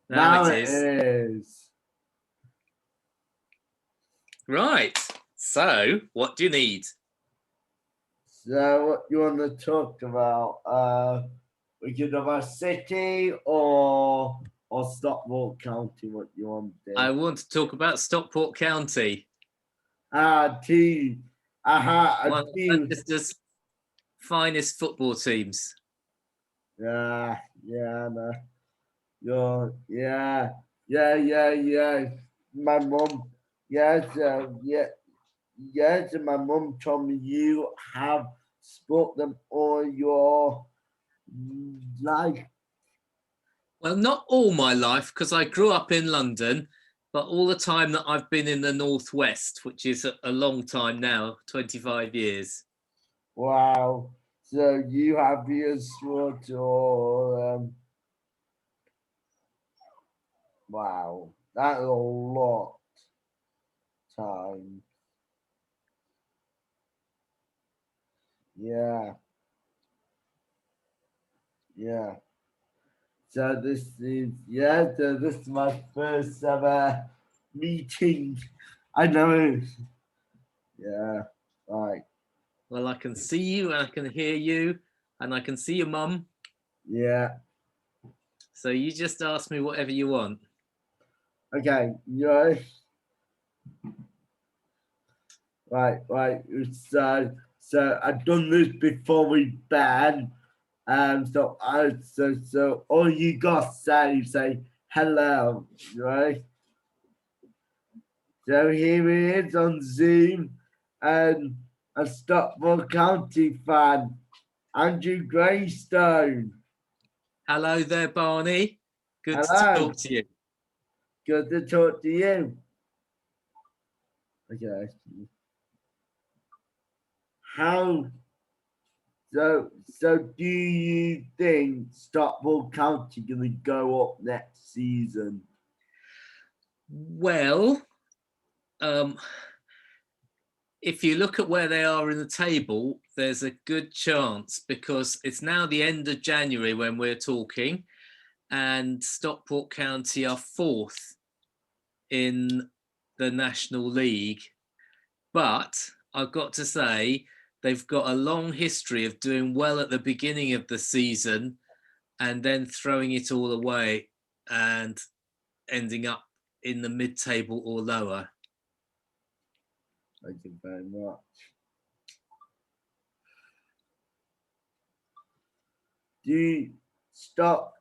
Now it it is. is. Right. So, what do you need? So, what you want to talk about? We can talk about city or Stockport County. What you want to do? I want to talk about Stockport County, Team. A one of team. Manchester's finest football teams. Yeah, no. Yeah. My mum, yes. My mum told me you have sport them all your life. Well, not all my life, because I grew up in London, but all the time that I've been in the Northwest, which is a long time now, 25 years. Wow. So you have your sport or wow. That's a lot time. Yeah. Yeah. So this is my first ever meeting. I know. Yeah. Right. Well, I can see you and I can hear you and I can see your mum. Yeah. So you just ask me whatever you want. Okay. Yeah. Right. So I've done this before we ban. So all you got to say hello, right? So here he is on Zoom, and a Stockport County fan, Andrew Greystone. Hello there, Barney. Good to Hello, talk to you. good to talk to you. Okay. How so do you think Stockport County gonna go up next season? Well, um, if you look at where they are in the table, there's a good chance because it's now the end of January when we're talking, and Stockport County are fourth in the National League. But I've got to say, they've got a long history of doing well at the beginning of the season and then throwing it all away and ending up in the mid-table or lower. Thank you very much.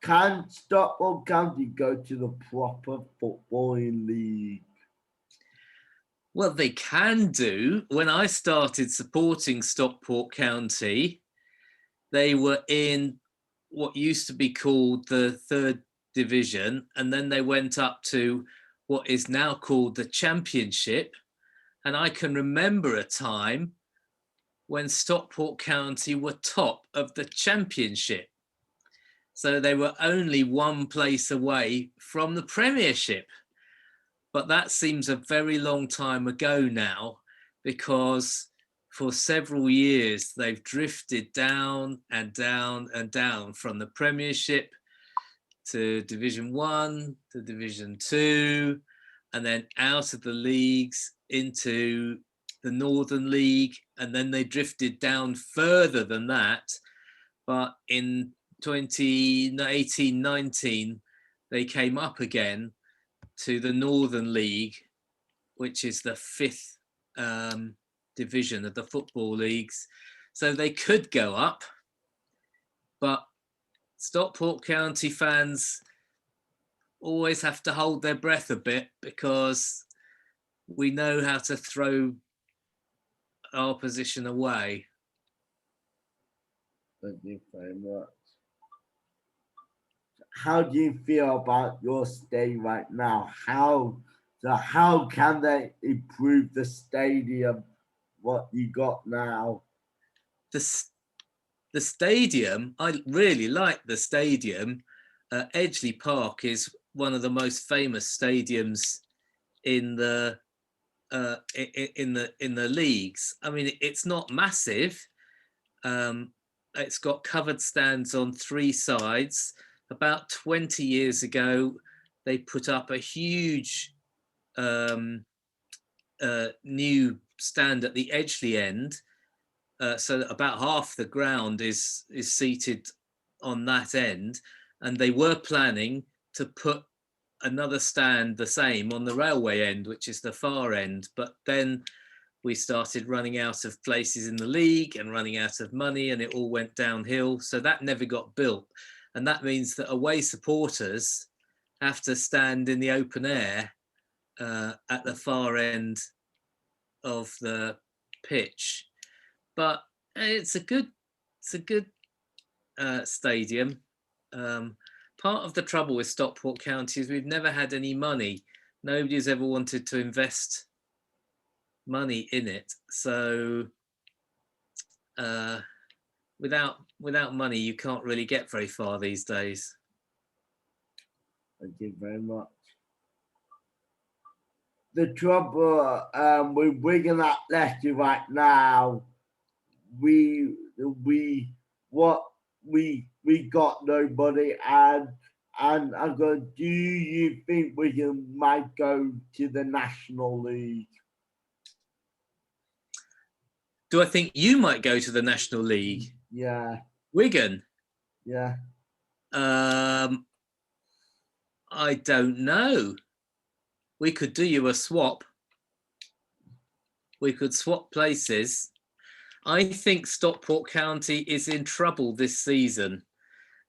Can Stockport County go to the proper footballing league? Well, they can do. When I started supporting Stockport County, they were in what used to be called the third division, and then they went up to what is now called the Championship. And I can remember a time when Stockport County were top of the Championship. So they were only one place away from the Premiership. But that seems a very long time ago now, because for several years they've drifted down and down and down from the Premiership to Division 1 to Division 2, and then out of the leagues into the Northern League, and then they drifted down further than that. But in 2018-19, they came up again to the Northern League, which is the fifth division of the football leagues. So they could go up, but Stockport County fans always have to hold their breath a bit because we know how to throw our position away. Thank you very much. How do you feel about your stay right now? How can they improve the stadium? What you got now? The stadium, I really like the stadium. Edgeley Park is one of the most famous stadiums in the in the leagues. I mean, it's not massive. It's got covered stands on three sides. About 20 years ago, they put up a huge new stand at the Edgeley end, so that about half the ground is seated on that end, and they were planning to put another stand the same on the railway end, which is the far end, but then we started running out of places in the league and running out of money, and it all went downhill, so that never got built. And that means that away supporters have to stand in the open air at the far end of the pitch. But it's a good stadium. Part of the trouble with Stockport County is we've never had any money. Nobody's ever wanted to invest money in it. So without money, you can't really get very far these days. Thank you very much. The trouble with Wigan Athletic right now, we got nobody, and I'm going. Do you think Wigan might go to the National League? Do I think you might go to the National League? Yeah. Wigan? Yeah. I don't know. We could do you a swap. We could swap places. I think Stockport County is in trouble this season.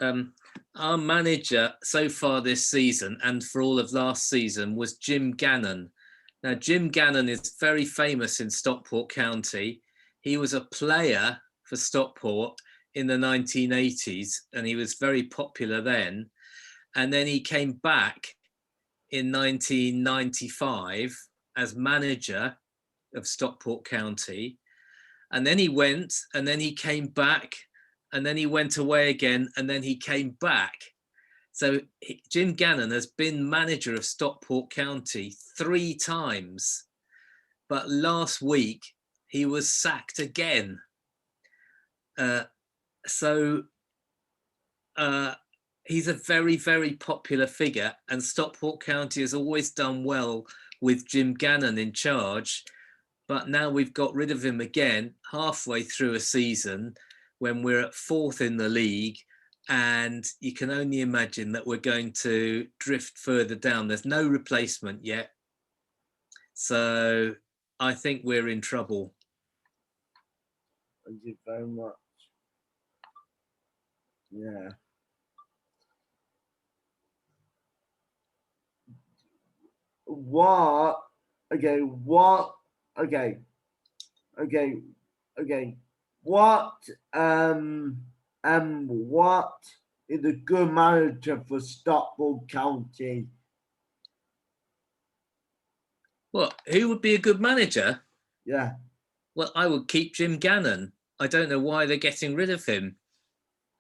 Our manager so far this season and for all of last season was Jim Gannon. Now, Jim Gannon is very famous in Stockport County. He was a player for Stockport in the 1980s, and he was very popular then. And then he came back in 1995 as manager of Stockport County. And then he went, and then he came back, and then he went away again, and then he came back. So Jim Gannon has been manager of Stockport County 3 times. But last week, he was sacked again. He's a very, very popular figure, and Stockport County has always done well with Jim Gannon in charge. But now we've got rid of him again halfway through a season when we're at 4th in the league, and you can only imagine that we're going to drift further down. There's no replacement yet. So I think we're in trouble. Thank you very much. Yeah. What is a good manager for Stockport County? Well, who would be a good manager? Yeah. Well, I would keep Jim Gannon. I don't know why they're getting rid of him.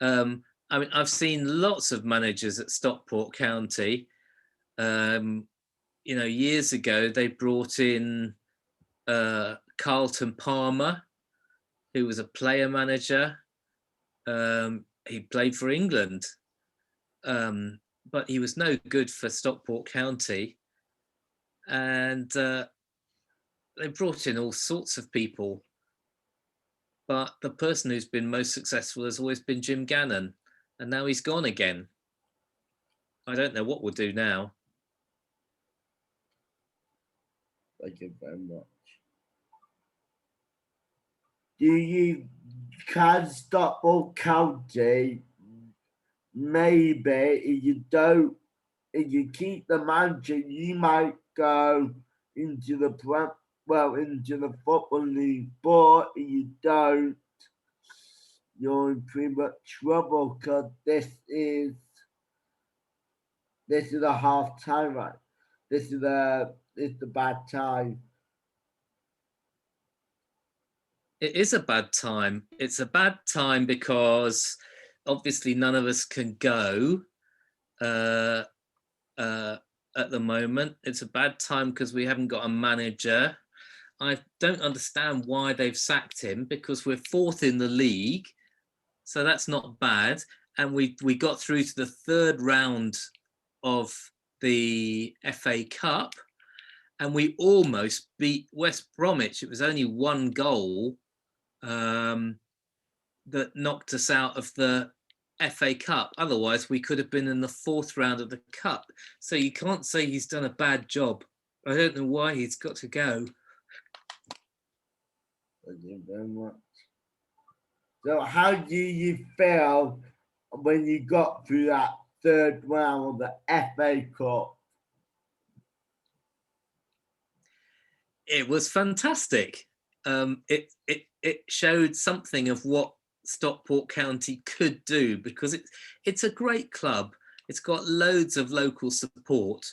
I mean, I've seen lots of managers at Stockport County. Years ago, they brought in Carlton Palmer, who was a player manager. He played for England, but he was no good for Stockport County. And they brought in all sorts of people. But the person who's been most successful has always been Jim Gannon. And now he's gone again. I don't know what we'll do now. Thank you very much. Can Stockport County, maybe if you keep the manager, you might go into the football league, but if you don't, you're in pretty much trouble, because this is a half time, right? This is the bad time. It is a bad time. It's a bad time because obviously none of us can go at the moment. It's a bad time because we haven't got a manager. I don't understand why they've sacked him, because we're 4th in the league, so that's not bad. And we got through to the 3rd round of the FA Cup, and we almost beat West Bromwich. It was only one goal that knocked us out of the FA Cup. Otherwise, we could have been in the fourth round of the Cup. So you can't say he's done a bad job. I don't know why he's got to go. Thank you very much. So how do you feel when you got through that third round of the FA Cup? It was fantastic. It showed something of what Stockport County could do, because it's a great club. It's got loads of local support,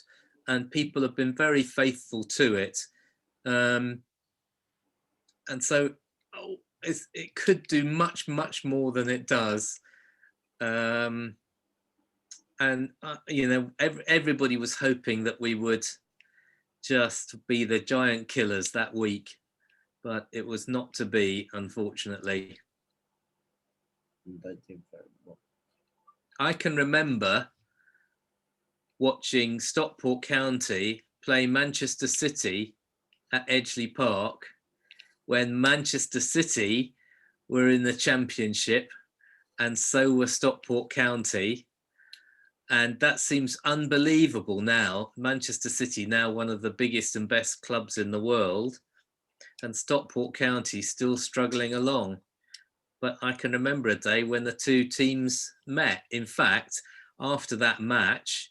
and people have been very faithful to it. And so it could do much, much more than it does. And you know, everybody was hoping that we would just be the giant killers that week, but it was not to be, unfortunately. I can remember watching Stockport County play Manchester City at Edgeley Park when Manchester City were in the Championship, and so were Stockport County. And that seems unbelievable now. Manchester City, now one of the biggest and best clubs in the world, and Stockport County still struggling along. But I can remember a day when the two teams met. In fact, after that match,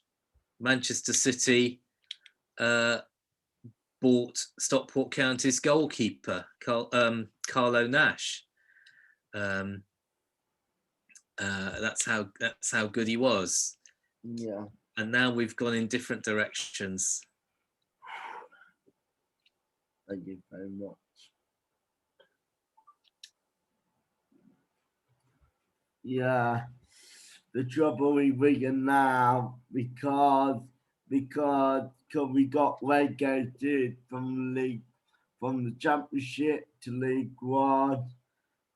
Manchester City bought Stockport County's goalkeeper, Carlo Nash. That's how good he was. Yeah. And now we've gone in different directions. Thank you very much. Yeah, the trouble with Wigan now, because we got relegated from the Championship to League One,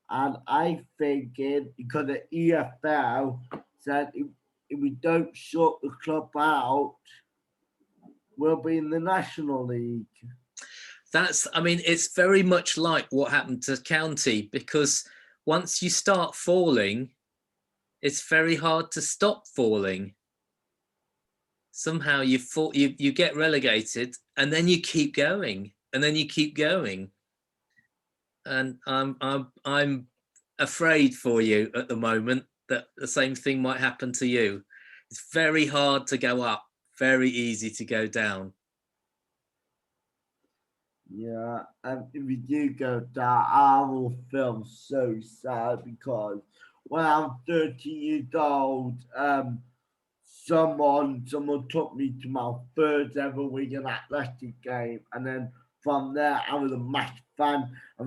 and I think because the EFL said if we don't sort the club out, we'll be in the National League. It's very much like what happened to County, because once you start falling, it's very hard to stop falling. Somehow you get relegated, and then you keep going, and then you keep going. And I'm afraid for you at the moment that the same thing might happen to you. It's very hard to go up, very easy to go down. Yeah, and if we do go down, I will feel so sad, because when I'm 30 years old, someone took me to my first ever Wigan Athletic game, and then from there I was a massive fan. I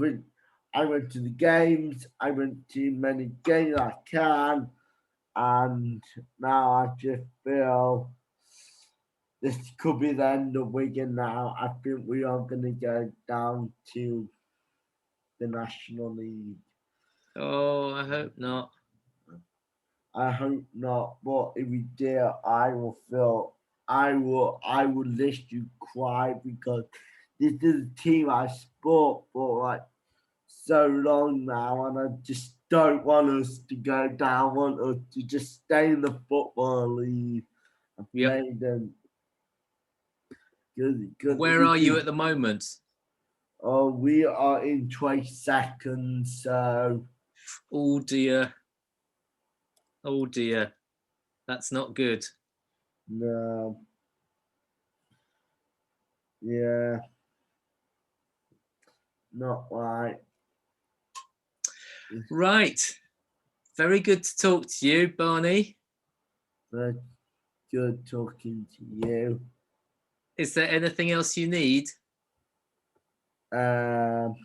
went to the games, I went to many games I can, and now I just feel this could be the end of Wigan now. I think we are going to go down to the National League. Oh, I hope not. I hope not, but if we do, I will literally cry, because this is a team I support for like so long now, and I just don't want us to go down. I want us to just stay in the Football League and play them. Where are you at the moment? Oh, we are in 22nd, so. Oh dear. Oh dear. That's not good. No. Yeah. Not right. Right. Very good to talk to you, Barney. Very good talking to you. Is there anything else you need? Um,